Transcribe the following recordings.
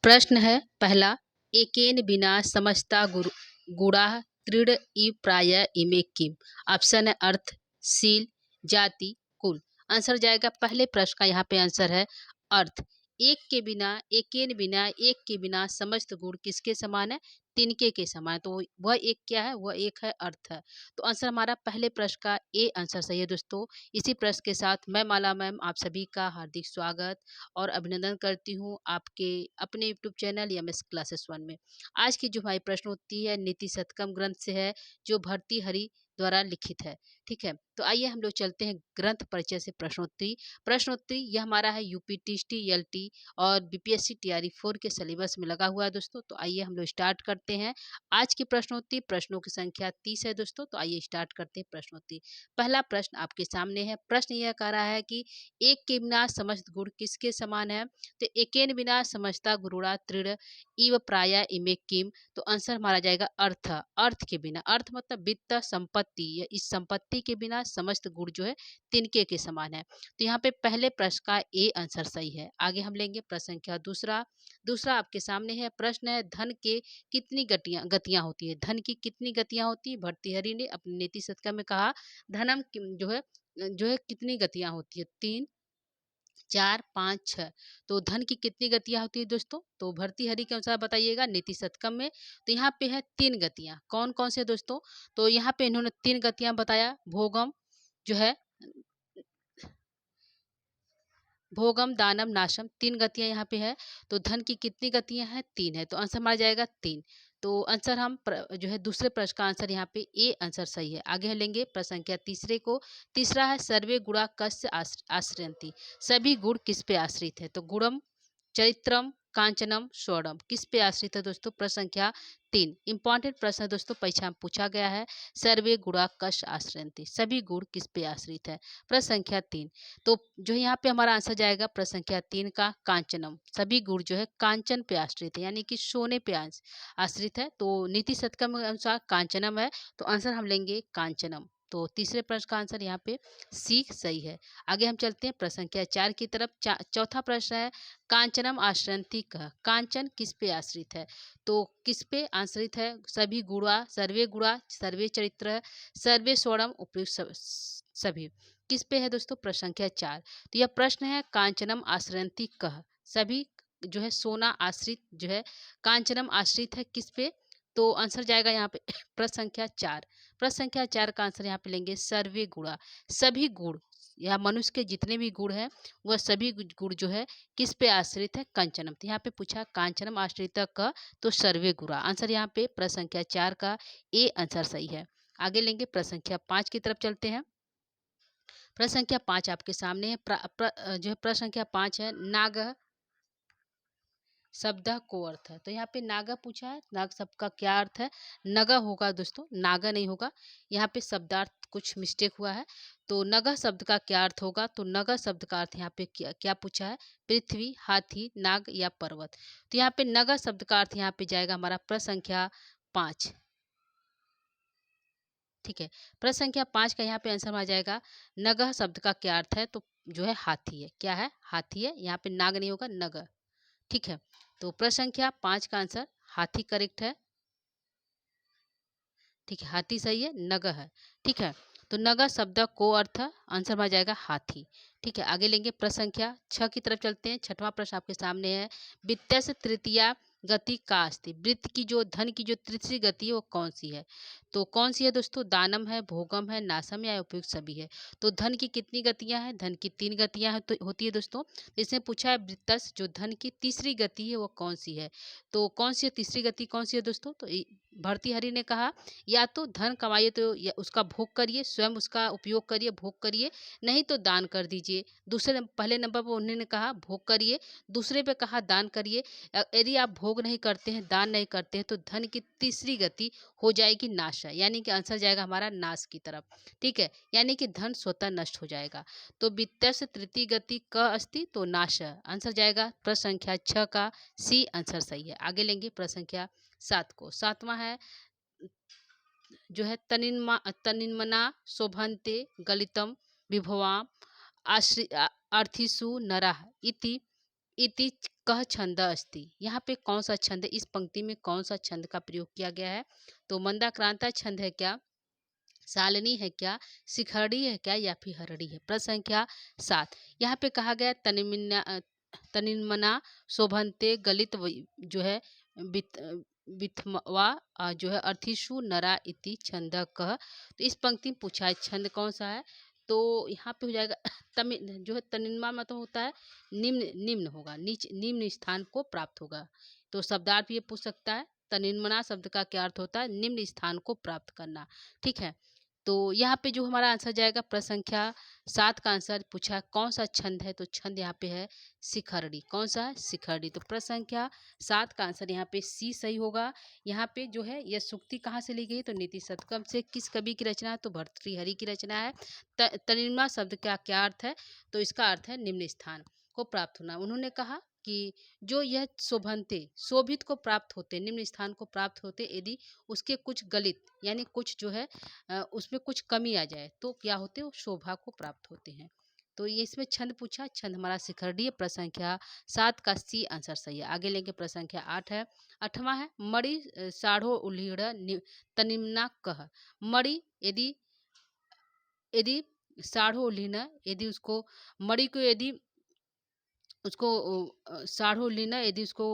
प्रश्न है पहला। एकेन बिना समझता गुड़ा तृण इव प्राय इमे किम। ऑप्शन है अर्थ, शील, जाति, कुल। आंसर जाएगा पहले प्रश्न का यहाँ पे आंसर है अर्थ। एक के बिना, एकेन बिना, एक के बिना समस्त गुण किसके समान है? तिनके के समान। तो वह एक क्या है? वह एक है अर्थ है। तो आंसर हमारा पहले प्रश्न का ए आंसर सही है दोस्तों। इसी प्रश्न के साथ मैं माला मैम आप सभी का हार्दिक स्वागत और अभिनंदन करती हूँ आपके अपने YouTube channel MS classes one में। आज की जो हमारी प्रश्नोत्तरी है नीति शतकम ग्रंथ से है, जो भर्तृहरि द्वारा लिखित है। ठीक है, तो आइए हम लोग चलते हैं ग्रंथ परिचय से प्रश्नोत्तरी। प्रश्नोत्तरी यह हमारा है यूपी टीएसटी, एलटी और बीपीएससी टीआरई 4 के सिलेबस में लगा हुआ है दोस्तों। तो आइए हम लोग स्टार्ट करते हैं आज की प्रश्नोत्तरी। प्रश्नों की संख्या 30 है दोस्तों। तो आइए स्टार्ट करते हैं प्रश्नोत्तरी। पहला प्रश्न आपके सामने है। प्रश्न यह कह रहा है कि एक के बिना समस्त गुण किसके समान है? तो एकेन बिना समझता गुरुड़ा तृण इव प्राय इमे किम। तो आंसर हमारा जाएगा अर्थ। अर्थ के बिना, अर्थ मतलब वित्त संपत्ति, या इस संपत्ति के बिना समस्त गुण जो है तिनके के समान है। तो यहाँ पे पहले प्रश्न का ए आंसर सही है। आगे हम लेंगे प्रश्न संख्या दूसरा। दूसरा आपके सामने है। प्रश्न है धन के कितनी गतियां होती है? धन की कितनी गतियां होती है? भर्तृहरि ने अपने नीति शतक में कहा धनम जो है कितनी गतियां होती है? 3, 4, 5, 6। तो धन की कितनी गतियां होती है दोस्तों? तो भर्तृहरि के अनुसार बताइएगा नीति शतकम में। तो यहाँ पे है 3 गतियां। कौन कौन से दोस्तों? तो यहाँ पे इन्होंने 3 गतियां बताया। भोगम जो है, भोगम दानम नाशम, 3 गतियां यहाँ पे है। तो धन की कितनी गतियां हैं? 3 है। तो आंसर हमारा जाएगा 3। तो आंसर हम जो है दूसरे प्रश्न का आंसर यहाँ पे ए आंसर सही है। आगे हम लेंगे प्रश्न संख्या तीसरे को। तीसरा है सर्वे गुणा कस्य आश्रयन्ति। सभी गुण किस पे आश्रित है? तो गुणम, चरित्रम, कांचनम, स्वर्णम किस पे आश्रित है दोस्तों? प्रश्न संख्या 3 इंपॉर्टेंट प्रश्न है दोस्तों, परीक्षा में पूछा गया है। सर्वे गुणा कश आश्रयन्ति, सभी गुण किस पे आश्रित है? प्रश्न संख्या 3। तो जो यहाँ पे हमारा आंसर जाएगा प्रश्न संख्या 3 का कांचनम। सभी गुण जो है कांचन पे आश्रित है, यानी कि सोने पे आश्रित है। तो नीति शतकम के अनुसार कांचनम है। तो आंसर हम लेंगे कांचनम। तो तीसरे प्रश्न का आंसर यहाँ पे सी सही है। आगे हम चलते हैं प्रश्न संख्या 4 की तरफ। चौथा प्रश्न है कांचनम आश्रयन्ति कह। कांचन किस पे आश्रित है? तो किस पे आश्रित है? सभी गुणा, सर्वे चरित्र, सर्वे स्वर्णम, उपयुक्त सभी किस पे है दोस्तों? प्रश्न संख्या 4। तो यह प्रश्न है कांचनम आश्रयन्ति कह। सभी जो है सोना आश्रित जो है, कांचनम आश्रित है किस पे? तो आंसर जाएगा यहाँ पे प्रश्न संख्या 4। प्रश्न संख्या 4 का आंसर यहाँ पे लेंगे सर्वे गुणा। सभी गुण या मनुष्य के जितने भी गुण हैं वह सभी गुण जो है किस पे आश्रित है? कांचनम। तो यहाँ पे पूछा कांचनम आश्रित क, तो सर्वे गुणा। आंसर यहाँ पे प्रश्न संख्या 4 का ए आंसर सही है। आगे लेंगे प्रश्न संख्या 5 की तरफ चलते हैं। प्रश्न संख्या 5 आपके सामने है। जो है प्रश्न संख्या 5 है नाग शब्द को अर्थ है। तो यहाँ पे नागा पूछा है, नाग शब्द का क्या अर्थ है? नगा होगा दोस्तों, नागा नहीं होगा। यहाँ पे शब्दार्थ कुछ मिस्टेक हुआ है। तो नगा शब्द का क्या अर्थ होगा? तो नगा शब्द का अर्थ यहाँ पे क्या पूछा है? पृथ्वी, हाथी, नाग या पर्वत। तो यहाँ पे नगा शब्द का अर्थ यहाँ पे जाएगा हमारा प्रश्न संख्या 5। ठीक है, प्रश्न संख्या 5 का यहाँ पे आंसर आ जाएगा नगह शब्द का क्या अर्थ है? तो जो है हाथी है। क्या है? हाथी है। यहाँ पे नाग नहीं होगा, नग। ठीक है, तो प्रश्न संख्या 5 का आंसर हाथी करेक्ट है। ठीक है, हाथी सही है, नग है। ठीक है, तो नग शब्द को अर्थ आंसर में आ जाएगा हाथी। ठीक है, आगे लेंगे प्रश्न संख्या 6 की तरफ चलते हैं। छठवां प्रश्न आपके सामने है वित्तस्य तृतीया गति का अस्ति। वृत्त की जो धन की जो तृतीय गति है वो कौन सी है? तो कौन सी है दोस्तों? दानम है, भोगम है, नाशम या उपयुक्त सभी है। तो धन की कितनी गतियां हैं? धन की 3 गतियां है, तो होती है दोस्तों। तो इसमें पूछा है वृत्तस जो धन की तीसरी गति है वो कौन सी है? तो कौन सी है तीसरी गति, कौन सी है दोस्तों? तो भर्तृहरि ने कहा या तो धन कमाइए तो या उसका भोग करिए, स्वयं उसका उपयोग करिए, भोग करिए, नहीं तो दान कर दीजिए। पहले नंबर पर उन्होंने कहा भोग करिए, दूसरे पे कहा दान करिए। यदि आप भोग नहीं करते हैं, दान नहीं करते हैं, तो धन की तीसरी गति हो जाएगी नाश, यानी कि आंसर जाएगा हमारा नाश की तरफ। ठीक है, यानी कि धन स्वतः नष्ट हो जाएगा। तो वित्तस्य तृतीय गति क अस्ति, तो नाश आंसर जाएगा प्रश्न संख्या 6 का सी आंसर सही है। आगे लेंगे प्रश्न संख्या 7 को। 7वां है जो है तनिन्मना शोभन्ते गलितम विभवाम आर्थिषु नरः इति इति कह छंद अस्ति। यहाँ पे कौन सा छंद, इस पंक्ति में कौन सा छंद का प्रयोग किया गया है? तो मंदाक्रांता छंद है क्या, सालनी है क्या, शिखरड़ी है क्या, या फिर हरड़ी है? प्रश्न संख्या 7। यहाँ पे कहा गया तनिन्मना शोभन्ते गलित जो है विथमवा जो है अर्थिषु नरा इति छंद कह। तो इस पंक्ति में पूछा है छंद कौन सा है, तो यहाँ पे हो जाएगा जो है तनिन्मा मतलब होता है निम्न, निम्न होगा, नीच निम्न स्थान को प्राप्त होगा। तो शब्दार्थ भी ये पूछ सकता है। तनिन्मना शब्द का क्या अर्थ होता है? निम्न स्थान को प्राप्त करना। ठीक है, तो यहाँ पे जो हमारा आंसर जाएगा प्रश्न संख्या 7 का आंसर पूछा है कौन सा छंद है, तो छंद यहाँ पे है शिखरड़ी। कौन सा है? शिखरड़ी। तो प्रश्न संख्या 7 का आंसर यहाँ पे सी सही होगा। यहाँ पे जो है यह सूक्ति कहाँ से ली गई, तो नीति शतकम से। किस कवि की रचना है, तो भर्तृहरि की रचना है। तनिन्मा शब्द का क्या अर्थ है, तो इसका अर्थ है निम्न स्थान को प्राप्त होना। उन्होंने कहा कि जो यह शोभनते शोभित को प्राप्त होते, निम्न स्थान को प्राप्त होते यदि उसके कुछ गलित यानी कुछ जो है उसमें कुछ कमी आ जाए तो क्या होते हैं, वो शोभा को प्राप्त होते हैं। तो ये इसमें छंद पूछा, छंद हमारा शिखरड़ी है। प्रश्न संख्या 7 का सी आंसर सही है। आगे लेंगे प्रश्न संख्या 8 है, 8वां है मणि साढ़ो उल्हीड़ तनिम्ना कह। मणि यदि यदि साढ़ो उल्हीड़ यदि उसको मणि को यदि उसको साढ़ो लीना यदि उसको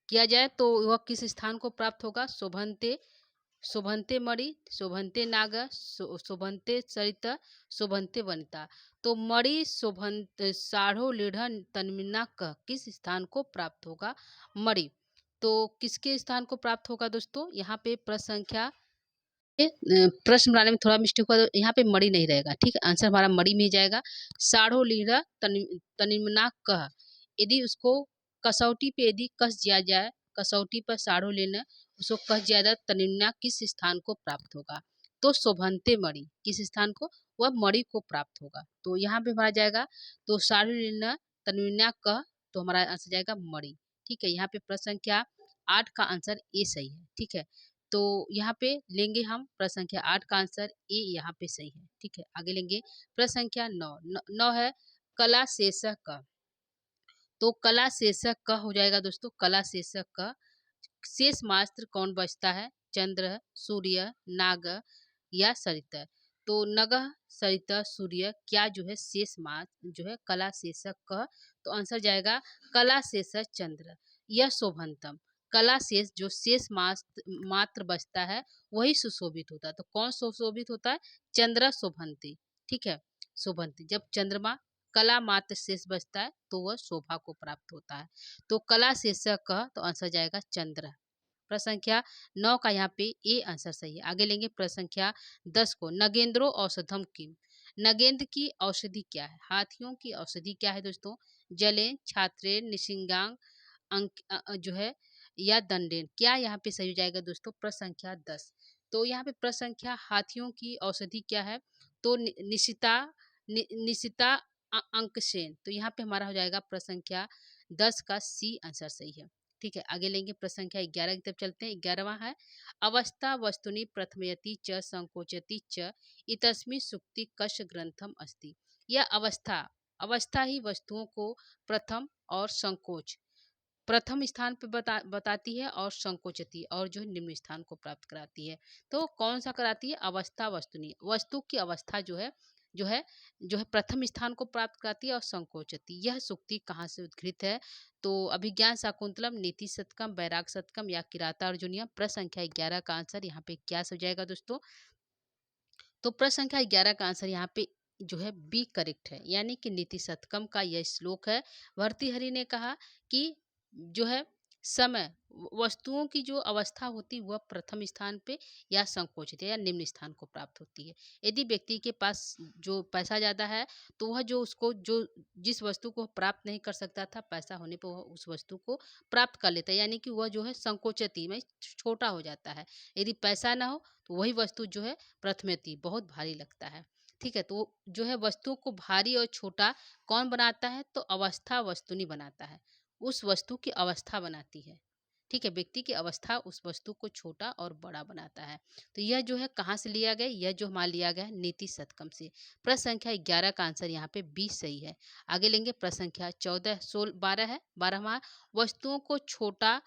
किया जाए तो वह किस स्थान को प्राप्त होगा? शोभन्ते, शोभन्ते मणि, शोभन्ते नाग, शोभन्ते सरित, शोभन्ते वनिता। तो मणि शोभन्त साढ़ो लीढ़ तन्मिना कह किस स्थान को प्राप्त होगा? मणि। तो किसके स्थान को प्राप्त होगा दोस्तों? यहाँ पे प्रश्न संख्या प्रश्न बनाने में थोड़ा मिस्टेक हुआ, तो यहाँ पे मणि नहीं रहेगा। ठीक है, आंसर हमारा मणि में ही जाएगा। साढ़ो लीढ़ तनिमना कह यदि उसको कसौटी पे यदि कस दिया जाए, कसौटी पर साढ़ो लेना उसको कस दिया जाए, तनिम्ना किस स्थान को प्राप्त होगा? तो शोभन्ते मणि किस स्थान को? वह मणि को प्राप्त होगा। तो यहाँ पे हमारा जाएगा तो साढ़ो लेना तनिम्ना कह, तो हमारा आंसर जाएगा मणि। ठीक है, यहाँ पे प्रश्न संख्या 8 का आंसर ए सही है। ठीक है, तो यहाँ पे लेंगे हम प्रश्न संख्या 8 का आंसर ए यहाँ पे सही है। ठीक है, आगे लेंगे प्रश्न संख्या 9 है कला शेषक का। तो कला शीर्षक क हो जाएगा दोस्तों। कला शीर्षक क शेष मास्त्र कौन बचता है? चंद्र, सूर्य, नाग या सरित। तो नगह, सरित, सूर्य क्या जो है शेष मात्र जो है कला शीर्षक क। तो आंसर जाएगा कला शीर्षक चंद्र। यह शोभनतम कला शेष जो शेष मात्र बचता है वही सुशोभित होता है। तो कौन सुशोभित होता है? चंद्र शोभनती। ठीक है, शोभनती जब चंद्रमा कला मात्र शेष बचता है तो वह शोभा को प्राप्त होता है। तो कला शीर्षक का तो आंसर जाएगा चंद्र। प्रश्न संख्या 9 का यहाँ पे ए आंसर सही है। आगे लेंगे प्रश्न संख्या 10 को नगेंद्रो औषधम किम। नगेंद्र की औषधि क्या है? हाथियों की औषधि क्या है दोस्तों? जलेन, छात्रेन, निशिंगांग, अंक जो है या दंडेन। क्या यहाँ पे सही हो जाएगा दोस्तों? प्रश्न संख्या 10। तो यहाँ पे प्रश्न संख्या हाथियों की औषधि क्या है? तो निशिता निशिता अंकसेन। तो यहाँ पे हमारा हो जाएगा प्रश्न संख्या 10 का सी आंसर सही है। ठीक है, आगे लेंगे प्रश्न संख्या 11 की तरफ चलते हैं। 11वां है अवस्था वस्तुनि प्रथमयति च संकोचति च इतस्मिन् सुक्ति कश ग्रंथम अस्ति। यह अवस्था अवस्था ही वस्तुओं को प्रथम और संकोच प्रथम स्थान पे बताती है और संकोचती और जो निम्न स्थान को प्राप्त कराती है। तो कौन सा कराती है? अवस्था वस्तुनि वस्तु की अवस्था जो है प्रथम स्थान को प्राप्त कराती है और संकोचती। यह सूक्ति कहाँ से उद्घृत है? तो अभिज्ञान शाकुंतलम, नीति शतकम, बैराग शतकम या किराता अर्जुनियम। प्रश्न संख्या 11 का आंसर यहाँ पे क्या हो जाएगा दोस्तों? तो प्रश्न संख्या 11 का आंसर यहाँ पे जो है बी करेक्ट है, यानी कि नीति शतकम का यह श्लोक है। भर्तृहरि ने कहा कि जो है समय वस्तुओं की जो अवस्था होती वह प्रथम स्थान पे या संकोचित या निम्न स्थान को प्राप्त होती है। यदि व्यक्ति के पास जो पैसा ज़्यादा है तो वह जो उसको जो जिस वस्तु को प्राप्त नहीं कर सकता था पैसा होने पर वह उस वस्तु को प्राप्त कर लेता है, यानी कि वह जो है संकोचती में छोटा हो जाता है। यदि पैसा ना हो तो वही वस्तु जो है प्रथमेति बहुत भारी लगता है। ठीक है, तो जो है वस्तु को भारी और छोटा कौन बनाता है? तो अवस्था वस्तुनि बनाता है, उस वस्तु की अवस्था बनाती है। ठीक है, व्यक्ति की अवस्था उस वस्तु को छोटा और बड़ा बनाता है। तो यह जो है कहाँ से लिया गया, यह जो हमारा लिया गया है नीति शतकम से। प्रश्न संख्या 11 का आंसर यहाँ पे 20 सही है। आगे लेंगे प्रश्न संख्या 14 16 12 है। 12वां, वस्तुओं को छोटा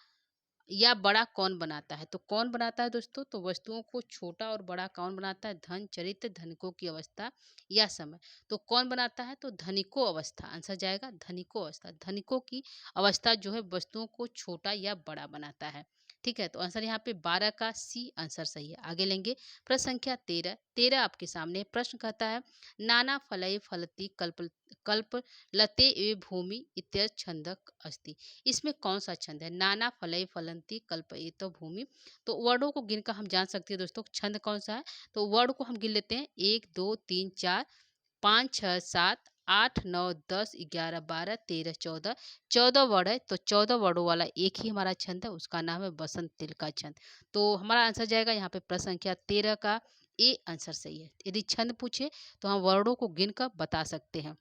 या बड़ा कौन बनाता है? तो कौन बनाता है दोस्तों? तो वस्तुओं को छोटा और बड़ा कौन बनाता है? धन, चरित्र, धनिकों की अवस्था या समय। तो कौन बनाता है? तो धनिकों अवस्था। आंसर जाएगा धनिकों अवस्था। धनिकों की अवस्था जो है वस्तुओं को छोटा या बड़ा बनाता है। ठीक है, तो आंसर यहाँ पे 12 का सी आंसर सही है। आगे लेंगे प्रश्न संख्या 13। 13 आपके सामने प्रश्न कहता है, नाना फलय फलति कल्प कल्प लते एव भूमि इत्य छंदक अस्ति। इसमें कौन सा छंद है? नाना फलय फलंती कल्पयितो भूमि। तो वर्डों को गिनकर हम जान सकते हैं दोस्तों छंद कौन सा है। तो वर्ड को हम गिन लेते हैं, 1 2 3 4 5 6 7 8 9 10 11 12 13 14। 14 वर्ड है, तो 14 वर्डों वाला एक ही हमारा छंद है, उसका नाम है बसंत तिल का छंद। तो हमारा आंसर जाएगा यहाँ पे प्रश्न संख्या 13 का ए आंसर सही है। यदि छंद पूछे तो हम वर्डों को गिनकर बता सकते हैं।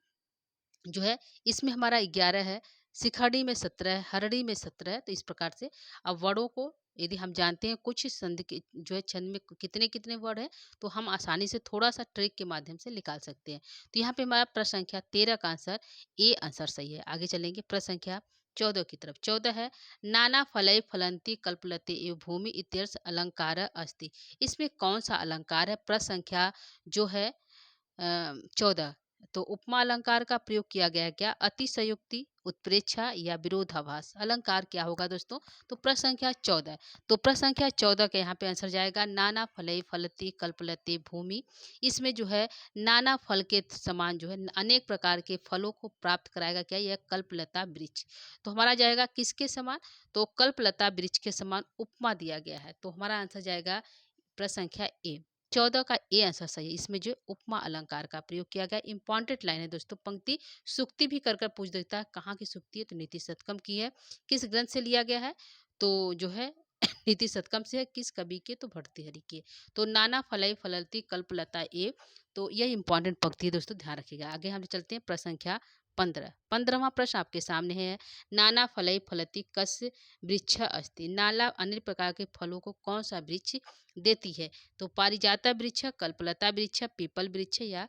जो है इसमें हमारा 11 है, शिखड़ी में 17 है, हरड़ी में 17 है। तो इस प्रकार से अब वर्डों को यदि हम जानते हैं कुछ संध के जो है छंद में कितने कितने वर्ड है, तो हम आसानी से थोड़ा सा ट्रिक के माध्यम से निकाल सकते हैं। तो यहाँ पे हमारा प्रश्न संख्या 13 का आंसर ए आंसर सही है। आगे चलेंगे प्रश्न संख्या 14 की तरफ। 14 है, नाना फलय फलंती कल्पलते एव भूमि इत्यर्थ अलंकार अस्ति। इसमें कौन सा अलंकार है? प्रश्न संख्या जो है 14। तो उपमा अलंकार का प्रयोग किया गया है क्या? अतिशयोक्ति, उत्प्रेक्षा या विरोधाभास। अलंकार क्या होगा दोस्तों? तो प्रश्न संख्या 14। तो प्रश्न संख्या 14 का यहाँ पे आंसर जाएगा नाना फलय फलति कल्पलते भूमि। इसमें जो है नाना फल के समान जो है अनेक प्रकार के फलों को प्राप्त कराएगा क्या? यह कल्पलता वृक्ष। तो हमारा जाएगा किसके समान? तो कल्पलता वृक्ष के समान उपमा दिया गया है। तो हमारा आंसर जाएगा प्रश्न संख्या ए। 14 का ए आंसर सही है। इसमें जो उपमा अलंकार का प्रयोग किया गया, इंपॉर्टेंट लाइन है दोस्तों। पंक्ति सुक्ति भी कर पूछ देता है, कहाँ की सुक्ति है? तो नीति शतकम की है। किस ग्रंथ से लिया गया है? तो जो है नीति शतकम से है। किस कवि के? तो भर्तृहरि के। तो नाना फलय फलती कल्पलता ए। तो यह इंपॉर्टेंट पंक्ति है दोस्तों, ध्यान रखिएगा। आगे हम चलते हैं प्रश्न संख्या 15। 15वां प्रश्न आपके सामने है, नाना फलय फलती कस वृक्ष अस्ति। नाना अन्य प्रकार के फलों को कौन सा वृक्ष देती है? तो पारिजाता वृक्ष, कल्पलता वृक्ष, पीपल वृक्ष या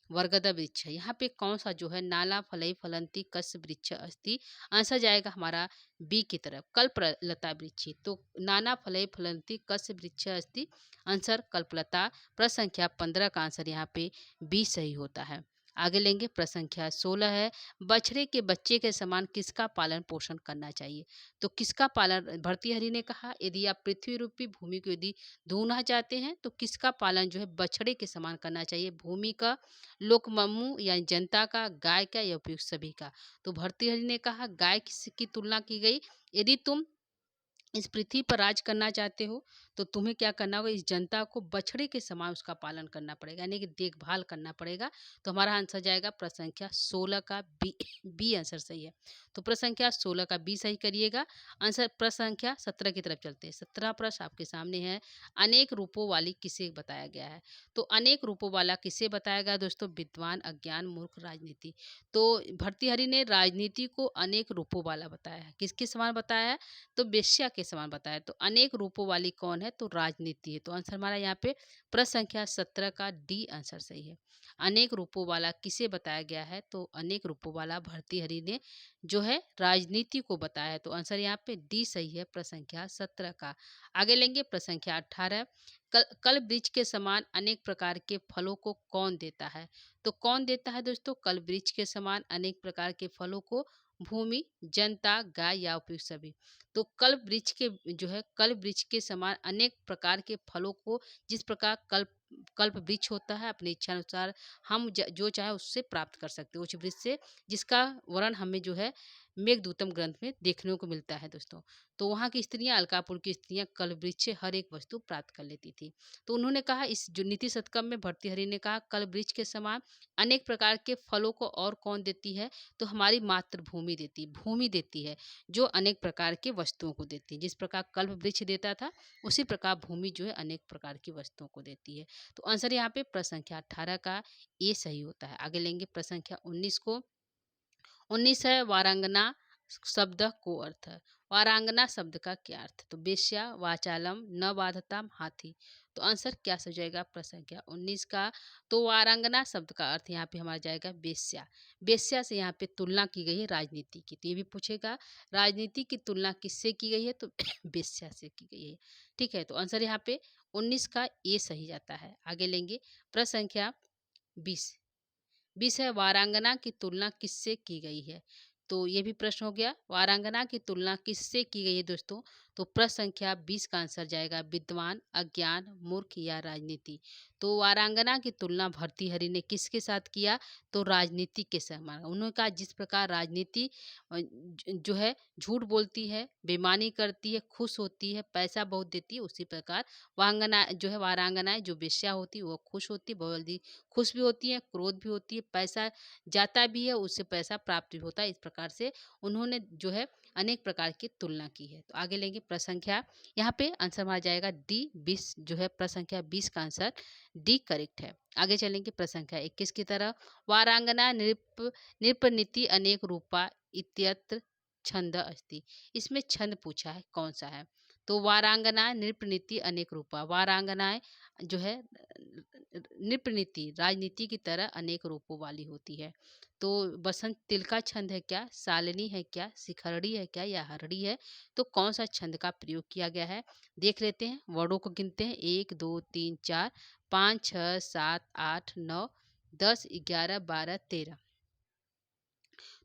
वर्गदा वृक्ष। यहाँ पे कौन सा जो है नाला फलई फलंती कस वृक्ष अस्ति। आंसर जाएगा हमारा बी की तरफ, कल्पलता वृक्ष। तो नाना फलई फलंती कस वृक्ष अस्ति, आंसर कल्पलता। प्रश्न संख्या 15 का आंसर यहाँ पे बी सही होता है। आगे लेंगे प्रश्न संख्या 16 है, बछड़े के बच्चे के समान किसका पालन पोषण करना चाहिए? तो किसका पालन? भर्तृहरि ने कहा, यदि आप पृथ्वी रूपी भूमि को यदि ढूंढना चाहते हैं तो किसका पालन जो है बछड़े के समान करना चाहिए? भूमि का, लोकममू या जनता का, गाय का या उपयुक्त सभी का। तो भर्तृहरि ने कहा गाय की तुलना की गई। यदि तुम इस पृथ्वी पर राज करना चाहते हो तो तुम्हें क्या करना होगा? इस जनता को बछड़े के समान उसका पालन करना पड़ेगा, यानी कि देखभाल करना पड़ेगा। तो हमारा आंसर जाएगा प्रश्न संख्या 16 का बी। बी आंसर सही है। तो प्रश्न संख्या 16 का बी सही करिएगा। आंसर प्रश्न संख्या 17 की तरफ चलते हैं। 17 प्रश्न आपके सामने है, अनेक रूपों वाली किसे बताया गया है? तो अनेक रूपों वाला किसे बताया गया दोस्तों? विद्वान, अज्ञान, मूर्ख, राजनीति। तो भर्तृहरि ने राजनीति को अनेक रूपों वाला बताया है। किसके समान बताया है? तो वेश्या के समान बताया। तो अनेक रूपों वाली कौन है? तो राजनीति है। तो आंसर हमारा यहाँ पे प्रश्न संख्या 17 का डी आंसर सही है। अनेक रूपों वाला किसे बताया गया है? तो अनेक रूपों वाला भर्तृहरि ने जो है राजनीति को बताया है। तो आंसर यहाँ पे डी सही है प्रश्न संख्या 17 का। आगे लेंगे प्रश्न संख्या 18। कल वृक्ष के समान अनेक प्रकार के फलों को कौन देता है? तो कौन देता है दोस्तों कल वृक्ष के समान अनेक प्रकार के फलों को? भूमि, जनता, गाय या उपयुक्त सभी। तो कल्प वृक्ष के जो है कल्प वृक्ष के समान अनेक प्रकार के फलों को, जिस प्रकार कल्प कल्प वृक्ष होता है, अपनी इच्छा अनुसार हम जो चाहे उससे प्राप्त कर सकते हैं, उस वृक्ष से, जिसका वर्णन हमें जो है मेघदूतम ग्रंथ में देखने को मिलता है दोस्तों। तो वहाँ की स्त्रियां, अलकापुर की स्त्रियां कल्प वृक्ष से हर एक वस्तु प्राप्त कर लेती थी। तो उन्होंने कहा, इस जो नीति शतकम में भर्तृहरि ने कहा कल्प वृक्ष के समान अनेक प्रकार के फलों को और कौन देती है? तो हमारी मातृभूमि देती, भूमि देती है, जो अनेक प्रकार के वस्तुओं को देती है। जिस प्रकार कल्प वृक्ष देता था, उसी प्रकार भूमि जो है अनेक प्रकार की वस्तुओं को देती है। तो आंसर यहाँ पे प्रश्न संख्या 18 का ए सही होता है। आगे लेंगे प्रश्न संख्या 19 को। 19 है, वारांगना शब्द को अर्थ है। वारांगना शब्द का क्या अर्थ? तो वेश्या, वाचालम, न बाधताम, हाथी। तो आंसर क्या हो जाएगा प्रश्न संख्या 19 का? तो वारांगना शब्द का अर्थ यहाँ पे हमारा जाएगा वेश्या। वेश्या से यहाँ पे तुलना की गई है राजनीति की, तो ये भी पूछेगा राजनीति की तुलना किससे की गई है? तो वेश्या से की गई है। ठीक है, तो आंसर यहाँ पे 19 का ये सही जाता है। आगे लेंगे प्रश्न संख्या 20। 20 है वारांगना की तुलना किससे की गई है? तो ये भी प्रश्न हो गया, वारांगना की तुलना किससे की गई है दोस्तों? तो प्रश्न संख्या 20 का आंसर जाएगा विद्वान, अज्ञान, मूर्ख या राजनीति। तो वारांगना की तुलना भर्तृहरि ने किसके साथ किया? तो राजनीति के साथ। उन्होंने कहा जिस प्रकार राजनीति जो है झूठ बोलती है, बेईमानी करती है, खुश होती है, पैसा बहुत देती है, उसी प्रकार वांगना जो है वारांगनाएं जो वेश्या होती है वो खुश होती है, बहुत जल्दी खुश भी होती है, क्रोध भी होती है, पैसा जाता भी है, उससे पैसा प्राप्त भी होता है। इस प्रकार से उन्होंने जो है अनेक प्रकार की तुलना की है। तो आगे लेंगे प्रश्न संख्या, यहाँ पे आंसर हमारा जाएगा डी 20 जो है प्रश्न संख्या 20 का आंसर डी करेक्ट है। आगे चलेंगे प्रश्न संख्या 21 की तरफ। वारांगना नृपनीति अनेक रूपा इत्यत्र छंद अस्ति। इसमें छंद पूछा है कौन सा है? तो वारांगना नृपनीति अनेक रूपा, वारांगनाएं जो है नृपनीति राजनीति की तरह अनेक रूपों वाली होती है। तो बसंत तिल का छंद है क्या, शालिनी है क्या, शिखरड़ी है क्या या हरड़ी है? तो कौन सा छंद का प्रयोग किया गया है देख लेते हैं। वर्डों को गिनते हैं 1 2 3 4 5 6 7 8 9 10 11 12 13।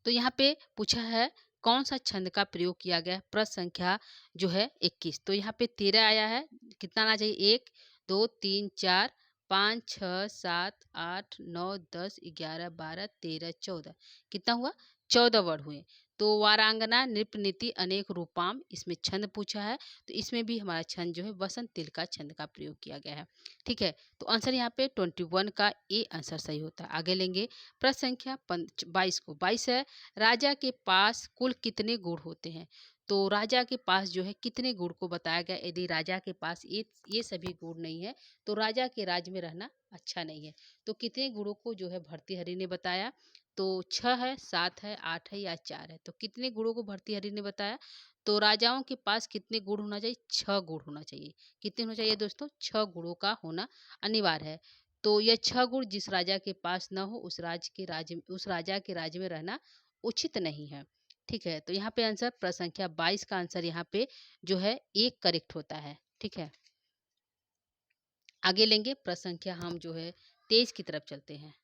तो यहाँ पे पूछा है कौन सा छंद का प्रयोग किया गया है? प्रश्न संख्या जो है 21। तो यहाँ पे 13 आया है, कितना आना चाहिए? 1 2 3 4 5 6 7 8 9 10 11 12 13 14। कितना हुआ? 14 वर्ड हुए। तो वारांगना नृपनीति अनेक रूपाम इसमें छंद पूछा है, तो इसमें भी हमारा छंद जो है वसंत तिल का छंद का प्रयोग किया गया है। ठीक है, तो आंसर यहाँ पे 21 का ए आंसर सही होता है। आगे लेंगे प्रश्न संख्या 22 को। 22 है राजा के पास कुल कितने गुण होते हैं? तो राजा के पास जो है कितने गुण को बताया गया। यदि राजा के पास ये सभी गुण नहीं है तो राजा के राज्य में रहना अच्छा नहीं है। तो कितने गुणों को जो है भर्तृहरि ने बताया? तो 6 है, 7 है, 8 है या 4 है? तो कितने गुणों को भर्तृहरि ने बताया? तो राजाओं के पास कितने गुण होना चाहिए? 6 गुण होना चाहिए। कितने होना चाहिए दोस्तों? 6 गुणों का होना अनिवार्य है। तो यह 6 गुण जिस राजा के पास न हो उस राजा के राज्य में रहना उचित नहीं है। ठीक है, तो यहाँ पे आंसर प्रश्न संख्या 22 का आंसर यहाँ पे जो है एक करेक्ट होता है। ठीक है, आगे लेंगे प्रश्न संख्या हम जो है 23 की तरफ चलते हैं।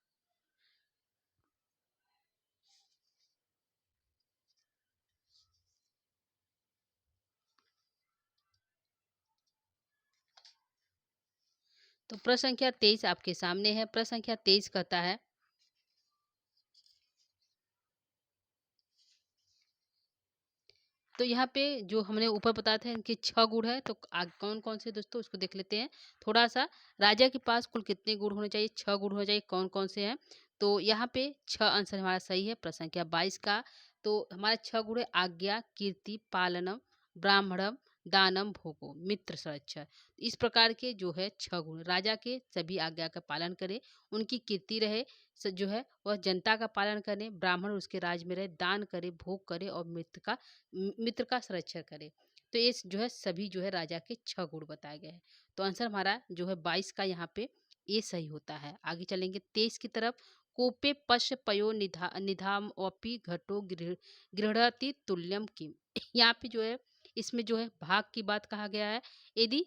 तो प्रश्न संख्या 23 आपके सामने है। प्रश्न संख्या 23 कहता है तो यहाँ पे जो हमने ऊपर बताया था इनके 6 गुण है, तो कौन कौन से दोस्तों उसको देख लेते हैं थोड़ा सा। राजा के पास कुल कितने गुण होने चाहिए? 6 गुण होने चाहिए। कौन कौन से हैं? तो यहाँ पे 6 आंसर हमारा सही है प्रश्न संख्या 22 का। तो हमारे 6 गुण है आज्ञा, कीर्ति, पालनम, ब्राह्मणम, दानम, भोगो, मित्र सुरक्षा। इस प्रकार के जो है 6 गुण राजा के सभी आज्ञा का पालन करे, उनकी कीर्ति रहे, जो है वह जनता का पालन करे, ब्राह्मण उसके राज में रहे, दान करे, भोग करे और मित्र का संरक्षण करे। तो ये जो है सभी जो है राजा के 6 गुण बताए गए हैं। तो आंसर हमारा जो है 22 का यहाँ पे ये सही होता है। आगे चलेंगे 23 की तरफ। कोपे पश्य पयो निधाम अपि घटो गृहति तुल्यम किम। यहाँ पे जो है इसमें जो है भाग की बात कहा गया है। यदि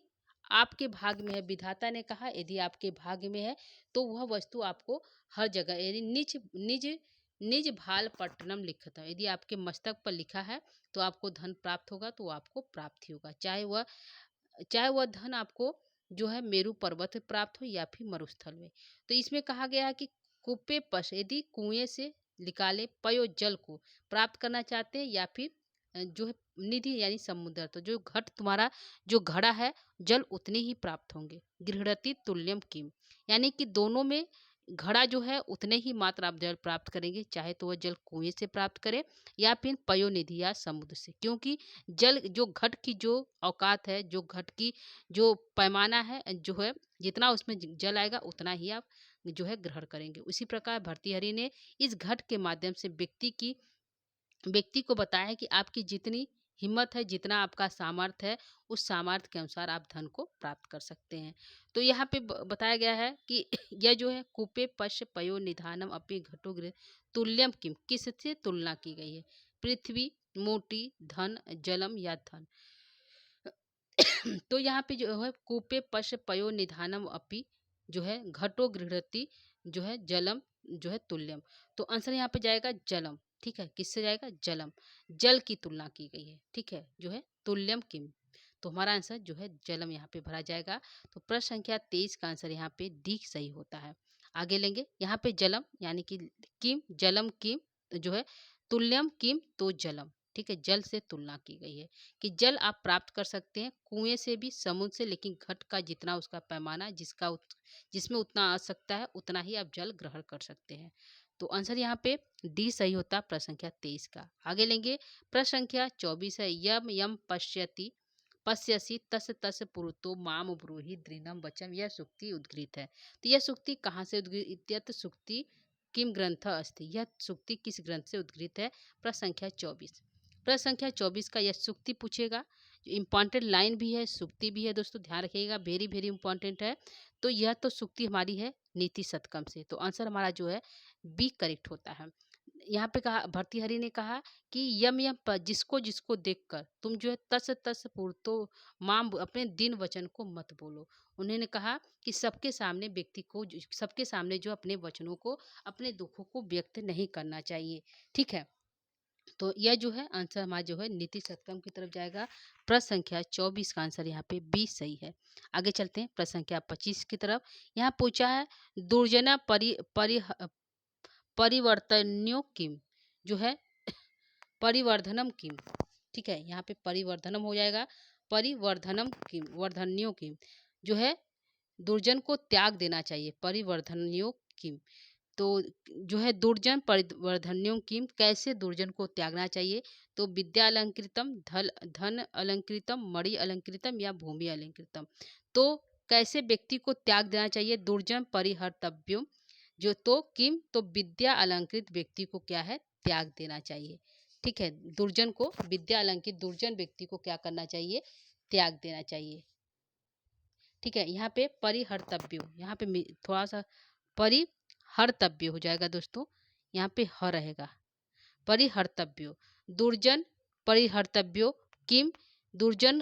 आपके भाग में है, विधाता ने कहा यदि आपके भाग में है तो वह वस्तु आपको हर जगह यानी निज निज निज भाल पट्टनम लिखता है। यदि आपके मस्तक पर लिखा है तो आपको धन प्राप्त होगा, तो आपको प्राप्ति होगा, चाहे वह धन आपको जो है मेरु पर्वत में प्राप्त हो या फिर मरुस्थल में। तो इसमें कहा गया है कि कुपे पश यदि कुएं से निकाले पयो जल को प्राप्त करना चाहते हैं या फिर जो है निधि यानी समुद्र, तो जो घट तुम्हारा जो घड़ा है जल उतने ही प्राप्त होंगे। गृहति तुल्यम किम यानी कि दोनों में घड़ा जो है उतने ही मात्रा आप जल प्राप्त करेंगे, चाहे तो वह जल कुएं से प्राप्त करे या फिर पयोनिधि या समुद्र से। क्योंकि जल जो घट की जो औकात है, जो घट की जो पैमाना है, जो है जितना उसमें जल आएगा उतना ही आप जो है ग्रहण करेंगे। उसी प्रकार भर्तृहरि ने इस घट के माध्यम से व्यक्ति को बताया है कि आपकी जितनी हिम्मत है, जितना आपका सामर्थ्य है, उस सामर्थ्य के अनुसार आप धन को प्राप्त कर सकते हैं। तो यहाँ पे बताया गया है कि यह जो है कूपे पश्य पयो निधानम अपि घटो गृह तुल्यम किम, किससे तुलना की गई है? पृथ्वी, मोटी, धन, जलम या धन। तो यहाँ पे जो है कूपे पश्य पयो निधानम अपि जो है घटो गृहति जो है जलम जो है तुल्यम। तो आंसर यहाँ पे जाएगा जलम। ठीक है, किससे जाएगा? जलम। जल की तुलना की गई है। ठीक है, जो है तुल्यम किम। तो हमारा आंसर जो है जलम यहाँ पे भरा जाएगा। तो प्रश्न संख्या 23 का आंसर यहाँ पे डी सही होता है। आगे लेंगे, यहाँ पे जलम यानी कि किम, जलम किम जो है तुल्यम किम तो जलम। ठीक है, जल से तुलना की गई है कि जल आप प्राप्त कर सकते हैं कुएं से भी, समुद्र से, लेकिन घट का जितना उसका पैमाना जिसमें उतना आवश्यकता है उतना ही आप जल ग्रहण कर सकते हैं। तो आंसर यहाँ पे डी सही होता प्रश्न संख्या 23 का। आगे लेंगे, प्रश्न संख्या 24 है यम यम पश्यति पश्यसि तस तस पुरुतो माम ब्रूहि दृढ़म वचम। यह सूक्ति उद्गृत है। तो यह सूक्ति कहाँ से उद्गृत? यत सूक्ति किम ग्रंथ अस्ति। यह सूक्ति किस ग्रंथ से उद्गृत है? प्रश्न संख्या 24। प्रश्न संख्या 24 का यह सूक्ति पूछेगा। इंपॉर्टेंट लाइन भी है, सूक्ति भी है दोस्तों, ध्यान रखिएगा, वेरी वेरी इंपॉर्टेंट है। तो यह तो सूक्ति हमारी है नीति शतकम से। तो आंसर हमारा जो है बी करेक्ट होता है। यहाँ पे कहा, भर्तृहरि ने कहा कि यम यम जिसको जिसको देखकर तुम जो है तस तस पुरतो माम, अपने दिन वचन को मत बोलो। उन्होंने कहा कि सबके सामने व्यक्ति को, सबके सामने जो अपने वचनों को, अपने दुखों को व्यक्त नहीं करना चाहिए। ठीक है, तो यह जो है आंसर हमारा जो है नीति शतकम की तरफ जाएगा। प्रश्न संख्या 24 का आंसर यहाँ पे बी सही है। आगे चलते हैं प्रश्न संख्या 25 की तरफ। यहाँ पूछा है दुर्जना परिवर्तन्यो किम जो है परिवर्धनम किम। ठीक है, यहाँ पे परिवर्धनम हो जाएगा, परिवर्धनम किम, वर्धन्यो किम जो है दुर्जन को त्याग देना चाहिए, परिवर्धन्यो किम। तो जो है दुर्जन परिवर्धन्यों किम, कैसे दुर्जन को त्यागना चाहिए? तो विद्या अलंकृतम, धन अलंकृतम, मणि अलंकृतम या भूमि अलंकृतम। तो कैसे व्यक्ति को त्याग देना चाहिए? दुर्जन परिहर्तव्यम जो, तो किम, तो विद्या अलंकृत व्यक्ति को क्या है? त्याग देना चाहिए। ठीक है, दुर्जन को, विद्या अलंकृत दुर्जन व्यक्ति को क्या करना चाहिए? त्याग देना चाहिए। ठीक है, यहाँ पे परिहर्तव्य, यहाँ पे थोड़ा सा परिहर्तव्य हो जाएगा दोस्तों, यहाँ पे ह रहेगा, परिहर्तव्यो, दुर्जन परिहर्तव्यो किम, दुर्जन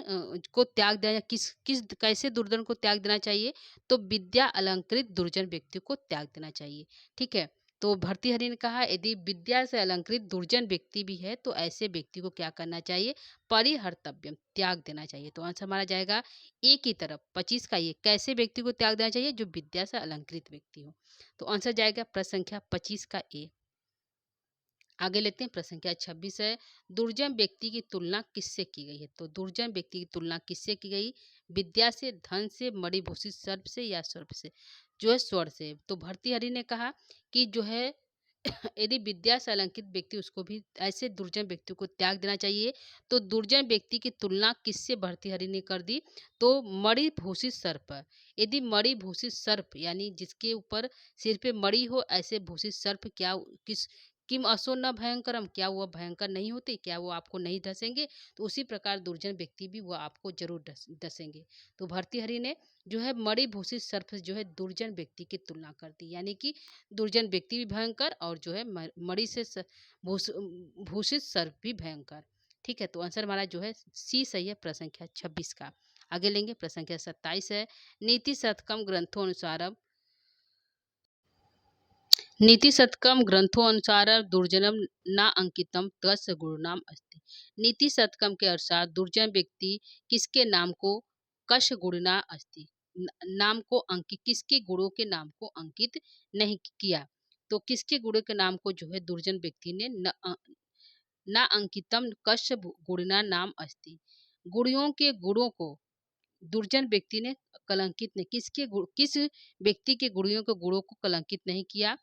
को त्याग देना, किस कैसे दुर्जन को त्याग देना चाहिए? तो विद्या अलंकृत दुर्जन व्यक्ति को त्याग देना चाहिए। ठीक है, तो भर्तृहरि ने कहा यदि विद्या से अलंकृत दुर्जन व्यक्ति भी है तो ऐसे व्यक्ति को क्या करना चाहिए? परिहर्तव्यम, त्याग देना चाहिए। तो आंसर हमारा जाएगा ए की तरफ। 25 का ये, कैसे व्यक्ति को त्याग देना चाहिए? जो विद्या से अलंकृत व्यक्ति हो। तो आंसर जाएगा प्रश्न संख्या 25 का ए। आगे लेते हैं, प्रश्न संख्या 26 है दुर्जन व्यक्ति की तुलना किससे की गई है? तो दुर्जन व्यक्ति की तुलना किससे की गई? विद्या से, धन से, मणिभूषित सर्प से या सर्प से? जो है स्वर से। तो भर्तृहरि ने कहा कि जो है यदि विद्या से अलंकृत व्यक्ति, उसको भी ऐसे दुर्जन व्यक्ति को त्याग देना चाहिए। तो दुर्जन व्यक्ति की तुलना किससे भर्तृहरि ने कर दी? तो मणिभूषित सर्प। यदि मणिभूषित सर्प यानी जिसके ऊपर सिर पे मणि हो, ऐसे भूषित सर्प क्या किस किम असो न भयंकरम, क्या वह भयंकर नहीं होते? क्या वो आपको नहीं डसेंगे? तो उसी प्रकार दुर्जन व्यक्ति भी वह आपको जरूर डसेंगे। तो भर्तृहरि ने जो है मणिभूषित सर्प से जो है दुर्जन व्यक्ति की तुलना कर दी, यानी कि दुर्जन व्यक्ति भी भयंकर और जो है मणि से भूषित सर्प भी भयंकर। ठीक है, तो आंसर हमारा जो है सी सही है प्रश्न संख्या 26 का। आगे लेंगे, प्रश्न संख्या 27 है नीति शतकम ग्रंथों अनुसार, नीति शतकम ग्रंथों अनुसार दुर्जनम न अंकितम तस्य गुरुनाम अस्ति। नीति शतकम के अनुसार दुर्जन व्यक्ति किसके नाम को कश गुणना अस्ति, नाम को अंकित, किसके गुणों के नाम को अंकित नहीं किया? तो किसके गुणों के नाम को जो है दुर्जन व्यक्ति ने न अंकितम कश गुणना नाम अस्ति। गुणियों के गुणों को दुर्जन व्यक्ति ने कलंकित नहीं, किस व्यक्ति के गुणों को कलंकित नहीं किया?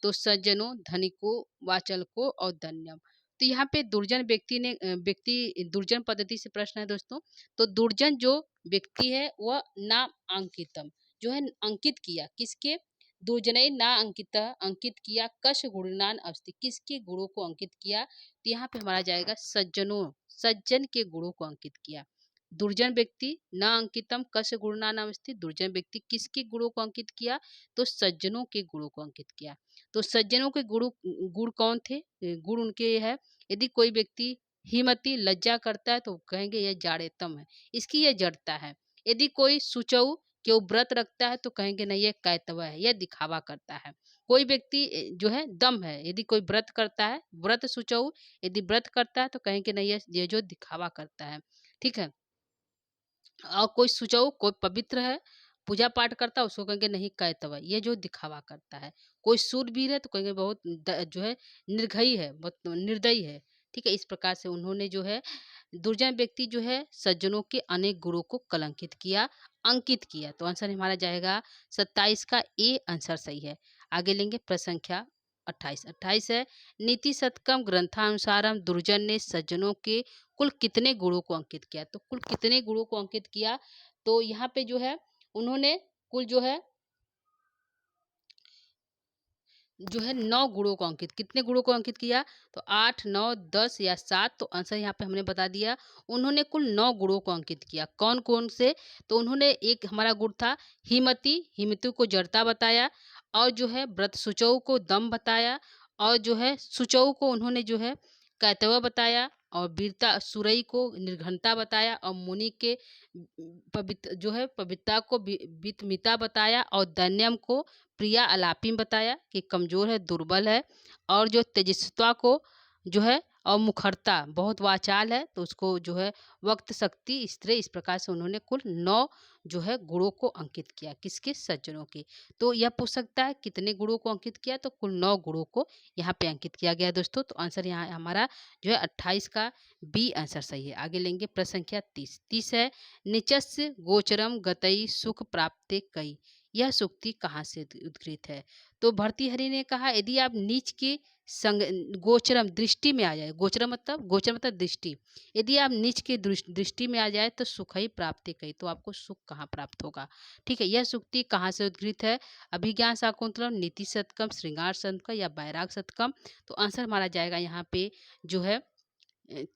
तो सज्जनों, धनिकों, वाचलकों और धन्यम। तो यहाँ पे दुर्जन व्यक्ति ने दुर्जन पद्धति से प्रश्न है दोस्तों। तो दुर्जन जो व्यक्ति है वह नाम अंकितम जो है अंकित किया, किसके? दुर्जनई ना अंकित अंकित किया कश गुणान अस्ति, किसके गुणों को अंकित किया? तो यहाँ पे हमारा जाएगा सज्जनों, सज्जन के गुणों को अंकित किया। दुर्जन व्यक्ति न अंकितम कश गुणान अस्ति, दुर्जन व्यक्ति किसके गुणों को अंकित किया? तो सज्जनों के गुणों को अंकित किया। तो सज्जनों के गुण कौन थे? गुण उनके ये है, यदि कोई व्यक्ति हिमती लज्जा करता है तो कहेंगे यह जाड़ेतम है, इसकी यह जड़ता है। यदि कोई सुचऊ कि वो व्रत रखता है तो कहेंगे नहीं ये कैतव है, यह दिखावा करता है। कोई व्यक्ति जो है दम है, यदि कोई व्रत करता है, व्रत सुचऊ यदि व्रत करता है तो कहेंगे नहीं ये जो दिखावा करता है। ठीक है। और कोई सुचऊ कोई पवित्र है, पूजा पाठ करता है, उसको कहेंगे नहीं कैतव है, ये जो दिखावा करता है। कोई सूरवीर है तो कहेंगे बहुत जो है निर्घयी है, बहुत निर्दयी है। ठीक है। इस प्रकार से उन्होंने जो है दुर्जन व्यक्ति जो है सज्जनों के अनेक गुणों को कलंकित किया, अंकित किया। तो आंसर हमारा जाएगा 27 का ए आंसर सही है। आगे लेंगे प्रश्न संख्या 28। 28 है नीति शतकम ग्रंथानुसारम दुर्जन ने सज्जनों के कुल कितने गुणों को अंकित किया? तो कुल कितने गुणों को अंकित किया? तो यहाँ पे जो है उन्होंने कुल जो है 9 गुणों को अंकित, कितने गुणों को अंकित किया? तो 8, 9, 10 या 7। तो आंसर यहाँ पे हमने बता दिया, उन्होंने कुल 9 गुणों को अंकित किया। कौन कौन से? तो उन्होंने एक हमारा गुण था हिमती, हिमती को जड़ता बताया, और जो है व्रत सुचऊ को दम बताया, और जो है सुचऊ को उन्होंने जो है कैतव बताया, और वीरता सुरई को निर्घनता बताया, और मुनि के पवित्र जो है पवित्रता को वितमिता बताया, और दैन्यम को प्रिया अलापी बताया कि कमजोर है, दुर्बल है, और जो तेजस्विता को जो है और मुखरता बहुत वाचाल है तो उसको जो है वक्त शक्ति स्त्री, इस प्रकार से उन्होंने कुल 9 जो है गुणों को अंकित किया। किसके? सज्जनों के। तो यह पूछ सकता है कितने गुणों को अंकित किया? तो कुल 9 गुणों को यहाँ पे अंकित किया गया दोस्तों। तो आंसर यहाँ हमारा जो है 28 का बी आंसर सही है। आगे लेंगे प्रश्न संख्या 30। 30 है निचस्य गोचरम गतई सुख प्राप्ते कई, यह सूक्ति कहाँ से उद्गृत है? तो भर्तृहरि ने कहा यदि आप नीच के संग गोचरम दृष्टि में आ जाए, गोचर मतलब दृष्टि, यदि आप नीच के दृष्टि में आ जाए तो सुख ही प्राप्ति कही, तो आपको सुख कहाँ प्राप्त होगा? ठीक है। यह सूक्ति कहाँ से उद्गृत है? अभिज्ञान शाकुंतलम, नीति शतकम, श्रृंगार शतकम या बैराग शतकम? तो आंसर हमारा जाएगा यहाँ पे जो है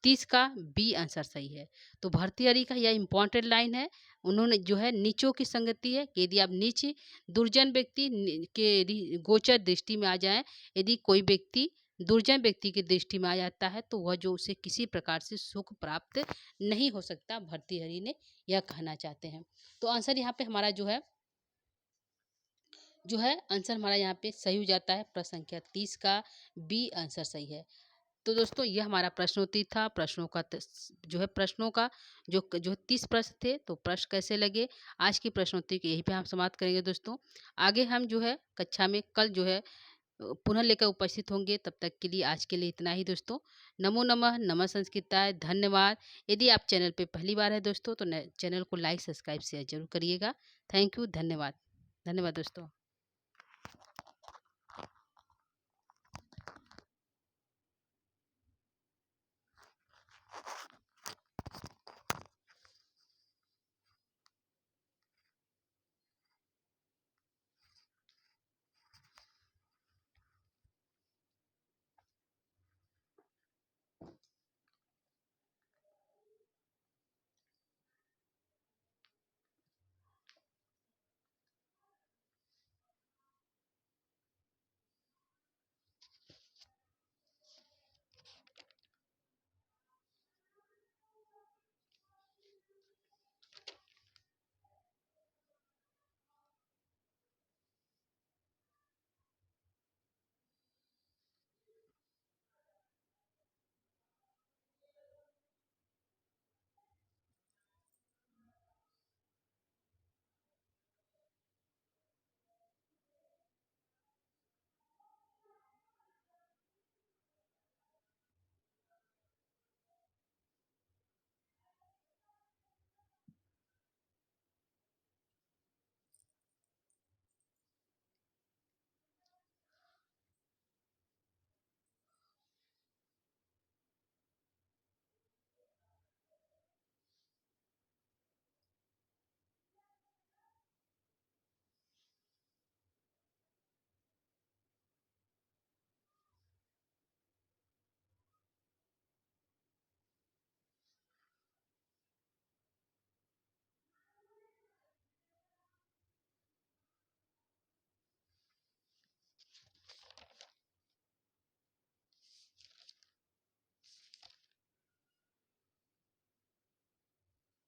30 का बी आंसर सही है। तो भर्तृहरि का यह इंपॉर्टेंट लाइन है, उन्होंने जो है नीचों की संगति है कि यदि आप नीचे दुर्जन व्यक्ति के गोचर दृष्टि में आ जाए, यदि कोई व्यक्ति दुर्जन व्यक्ति की दृष्टि में आ जाता है तो वह जो उसे किसी प्रकार से सुख प्राप्त नहीं हो सकता, भर्तृहरि ने यह कहना चाहते हैं। तो आंसर यहाँ पे हमारा जो है आंसर हमारा यहाँ पे सही हो जाता है। प्रश्न संख्या 30 का बी आंसर सही है। तो दोस्तों यह हमारा प्रश्नोत्तरी था। प्रश्नों का जो है प्रश्नों का जो 30 प्रश्न थे, तो प्रश्न कैसे लगे आज की प्रश्नोत्तरी को यहीं पे हम समाप्त करेंगे दोस्तों। आगे हम जो है कक्षा में कल जो है पुनः लेकर उपस्थित होंगे। तब तक के लिए आज के लिए इतना ही दोस्तों। नमो नमः, नमः संस्कृताय, धन्यवाद। यदि आप चैनल पे पहली बार है दोस्तों तो चैनल को लाइक सब्सक्राइब शेयर जरूर करिएगा। थैंक यू, धन्यवाद। धन्यवाद दोस्तों।